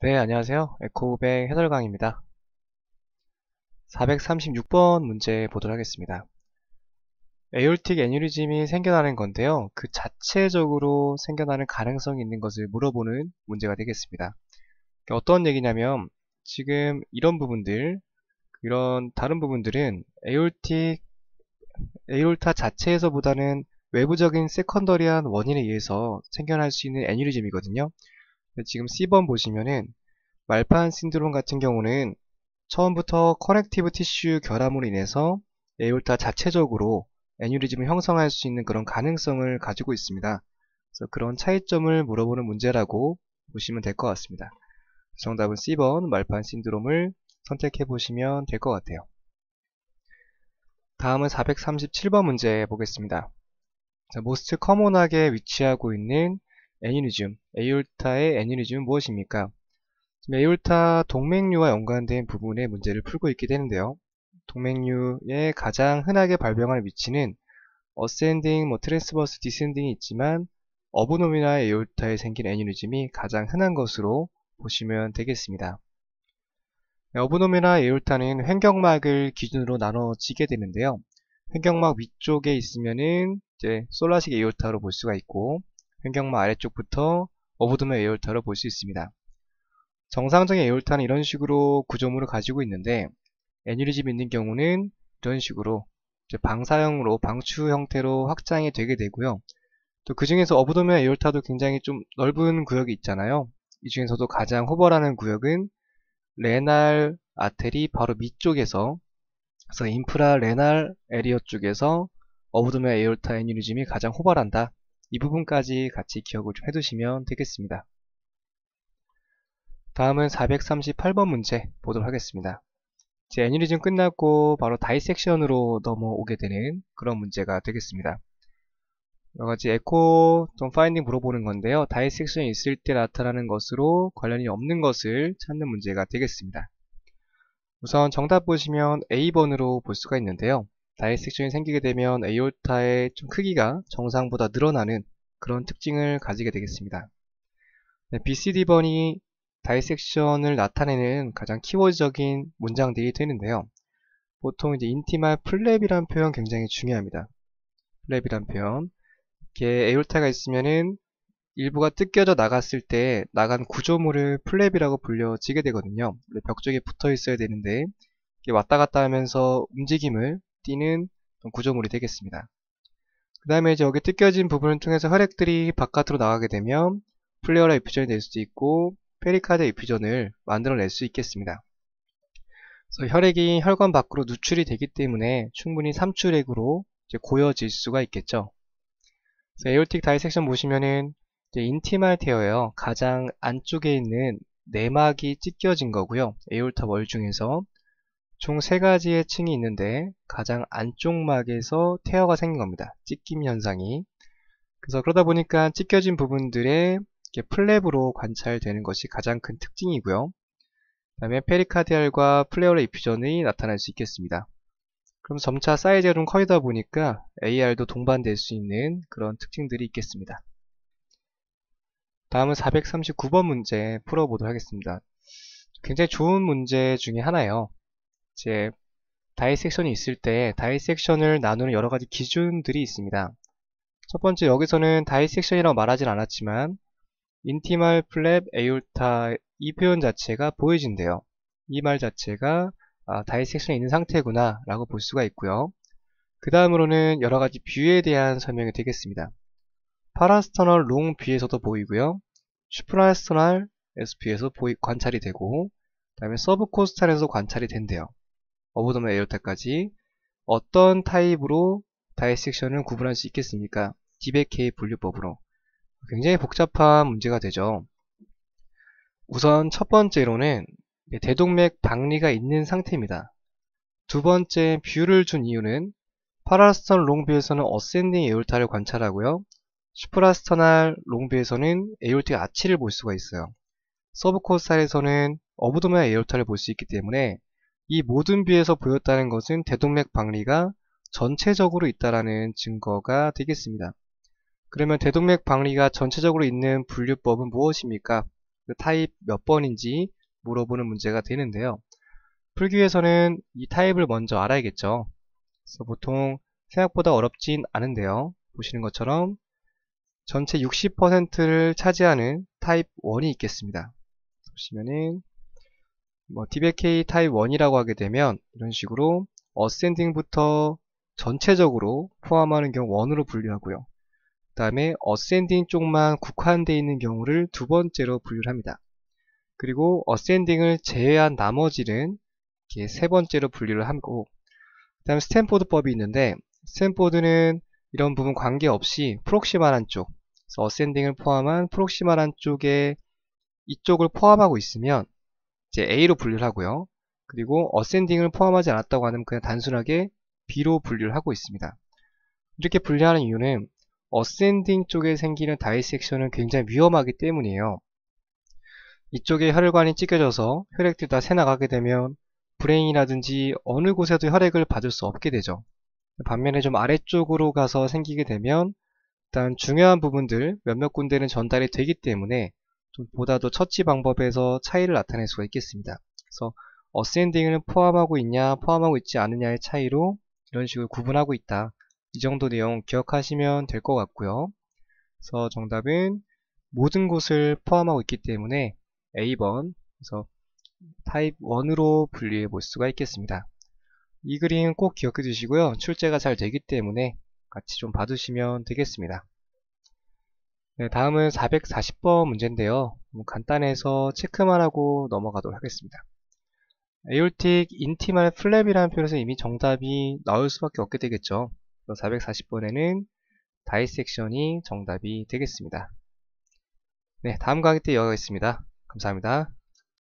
네, 안녕하세요. 에코백 해설강입니다. 436번 문제 보도록 하겠습니다. 에올틱 애뉴리즘이 생겨나는 건데요. 그 자체적으로 생겨나는 가능성이 있는 것을 물어보는 문제가 되겠습니다. 어떤 얘기냐면 지금 이런 부분들, 이런 다른 부분들은 에올타 자체에서보다는 외부적인 세컨더리한 원인에 의해서 생겨날 수 있는 애뉴리즘이거든요. 지금 C번 보시면은 말판 신드롬 같은 경우는 처음부터 커넥티브 티슈 결함으로 인해서 에올타 자체적으로 애뉴리즘을 형성할 수 있는 그런 가능성을 가지고 있습니다. 그래서 그런 차이점을 물어보는 문제라고 보시면 될 것 같습니다. 정답은 C번 말판 신드롬을 선택해 보시면 될 것 같아요. 다음은 437번 문제 보겠습니다. 모스트 커먼하게 위치하고 있는 애뉴리즘, 에올타의 애뉴리즘은 무엇입니까? 지금 에올타 동맥류와 연관된 부분의 문제를 풀고 있게 되는데요. 동맥류의 가장 흔하게 발병하는 위치는 어센딩, 트랜스버스, 디센딩이 있지만 어브노미나 에올타에 생긴 애뉴리즘이 가장 흔한 것으로 보시면 되겠습니다. 어브노미나 에올타는 횡격막을 기준으로 나눠지게 되는데요. 횡격막 위쪽에 있으면은 이제 솔라식 에올타로 볼 수가 있고 횡격막 아래쪽부터 어브도메 에올타로 볼 수 있습니다. 정상적인 에올타는 이런 식으로 구조물을 가지고 있는데 애뉴리즘이 있는 경우는 이런 식으로 방사형으로 방추 형태로 확장이 되게 되고요. 또 그 중에서 어브도면 에올타도 굉장히 좀 넓은 구역이 있잖아요. 이 중에서도 가장 호벌하는 구역은 레날 아테리 바로 밑쪽에서, 그래서 인프라 레날 에리어 쪽에서 어브도면 에올타 애뉴리즘이 가장 호벌한다. 이 부분까지 같이 기억을 좀 해두시면 되겠습니다. 다음은 438번 문제 보도록 하겠습니다. 제 애니리즘 끝났고 바로 다이섹션으로 넘어오게 되는 그런 문제가 되겠습니다. 여러가지 에코 좀 파인딩 물어보는 건데요. 다이섹션이 있을 때 나타나는 것으로 관련이 없는 것을 찾는 문제가 되겠습니다. 우선 정답 보시면 A번으로 볼 수가 있는데요. 다이섹션이 생기게 되면 에올타의 좀 크기가 정상보다 늘어나는 그런 특징을 가지게 되겠습니다. BCD번이 다이섹션을 나타내는 가장 키워드적인 문장들이 되는데요. 보통 이제 인티말 플랩이란 표현 굉장히 중요합니다. 플랩이란 표현. 이게 에올타가 있으면은 일부가 뜯겨져 나갔을 때 나간 구조물을 플랩이라고 불려지게 되거든요. 벽 쪽에 붙어 있어야 되는데 이게 왔다 갔다 하면서 움직임을 띠는 구조물이 되겠습니다. 그 다음에 이제 여기 뜯겨진 부분을 통해서 혈액들이 바깥으로 나가게 되면 플레어라 이퓨전이 될 수도 있고 페리카드 이퓨전을 만들어낼 수 있겠습니다. 그래서 혈액이 혈관 밖으로 누출이 되기 때문에 충분히 삼출액으로 고여질 수가 있겠죠. 그래서 에올틱 다이섹션 보시면은 이제 인티말 테어예요. 가장 안쪽에 있는 내막이 찢겨진 거고요. 에올타 월 중에서 총 3가지의 층이 있는데 가장 안쪽 막에서 테어가 생긴 겁니다. 찢김 현상이. 그래서 그러다 보니까 찢겨진 부분들에 플랩으로 관찰되는 것이 가장 큰 특징이고요. 그 다음에 페리카디알과 플레어럴 이퓨전이 나타날 수 있겠습니다. 그럼 점차 사이즈가 좀 커지다 보니까 AR도 동반될 수 있는 그런 특징들이 있겠습니다. 다음은 439번 문제 풀어보도록 하겠습니다. 굉장히 좋은 문제 중에 하나예요. 제 다이섹션이 있을 때 다이섹션을 나누는 여러가지 기준들이 있습니다. 첫 번째, 여기서는 다이섹션이라고 말하진 않았지만 인티말 플랩 에올타 이 표현 자체가 보여진대요. 이 말 자체가 다이섹션이 있는 상태구나 라고 볼 수가 있고요. 그 다음으로는 여러가지 뷰에 대한 설명이 되겠습니다. 파라스터널 롱 뷰에서도 보이고요. 슈프라스터널 SP에서 관찰이 되고, 그 다음에 서브코스탈에서 관찰이 된대요. 어브도멘 에올타까지 어떤 타입으로 다이섹션을 구분할 수 있겠습니까? 디베케이 분류법으로. 굉장히 복잡한 문제가 되죠. 우선 첫 번째로는 대동맥 박리가 있는 상태입니다. 두 번째, 뷰를 준 이유는 파라스터널 롱뷰에서는 어센딩 에올타를 관찰하고요. 슈프라스터널 롱뷰에서는 에올틱 아치를 볼 수가 있어요. 서브코스탈에서는 어브도멘 에올타를 볼 수 있기 때문에 이 모든 뷰에서 보였다는 것은 대동맥 박리가 전체적으로 있다라는 증거가 되겠습니다. 그러면 대동맥 박리가 전체적으로 있는 분류법은 무엇입니까? 그 타입 몇 번인지 물어보는 문제가 되는데요. 풀기 위해서는 이 타입을 먼저 알아야겠죠. 그래서 보통 생각보다 어렵진 않은데요. 보시는 것처럼 전체 60%를 차지하는 타입 1이 있겠습니다. 보시면은 DBK 타입 1이라고 하게 되면 이런 식으로 어센딩부터 전체적으로 포함하는 경우 1으로 분류하고요. 그 다음에 어센딩 쪽만 국한되어 있는 경우를 두 번째로 분류를 합니다. 그리고 어센딩을 제외한 나머지는 이렇게 세 번째로 분류를 하고, 그 다음에 스탠포드법이 있는데, 스탠포드는 이런 부분 관계없이 프록시말한 쪽, 그래서 어센딩을 포함한 프록시말한 쪽에 이쪽을 포함하고 있으면 이제 A로 분류를 하고요. 그리고 어센딩을 포함하지 않았다고 하면 그냥 단순하게 B로 분류를 하고 있습니다. 이렇게 분류하는 이유는 어센딩 쪽에 생기는 다이섹션은 굉장히 위험하기 때문이에요. 이쪽에 혈관이 찢겨져서 혈액들이 다 새나가게 되면 브레인이라든지 어느 곳에도 혈액을 받을 수 없게 되죠. 반면에 좀 아래쪽으로 가서 생기게 되면 일단 중요한 부분들 몇몇 군데는 전달이 되기 때문에 좀 보다 더 처치 방법에서 차이를 나타낼 수가 있겠습니다. 그래서 어센딩을 포함하고 있냐 포함하고 있지 않느냐의 차이로 이런 식으로 구분하고 있다. 이 정도 내용 기억하시면 될 것 같고요. 그래서 정답은 모든 곳을 포함하고 있기 때문에 A번, 그래서 타입 1으로 분류해 볼 수가 있겠습니다. 이 그림 꼭 기억해 두시고요. 출제가 잘 되기 때문에 같이 좀 봐두시면 되겠습니다. 네, 다음은 440번 문제인데요. 간단해서 체크만 하고 넘어가도록 하겠습니다. 에올틱 인티말 플랩이라는 표현에서 이미 정답이 나올 수밖에 없게 되겠죠. 440번에는 다이섹션이 정답이 되겠습니다. 네, 다음 강의 때 이어가겠습니다. 감사합니다.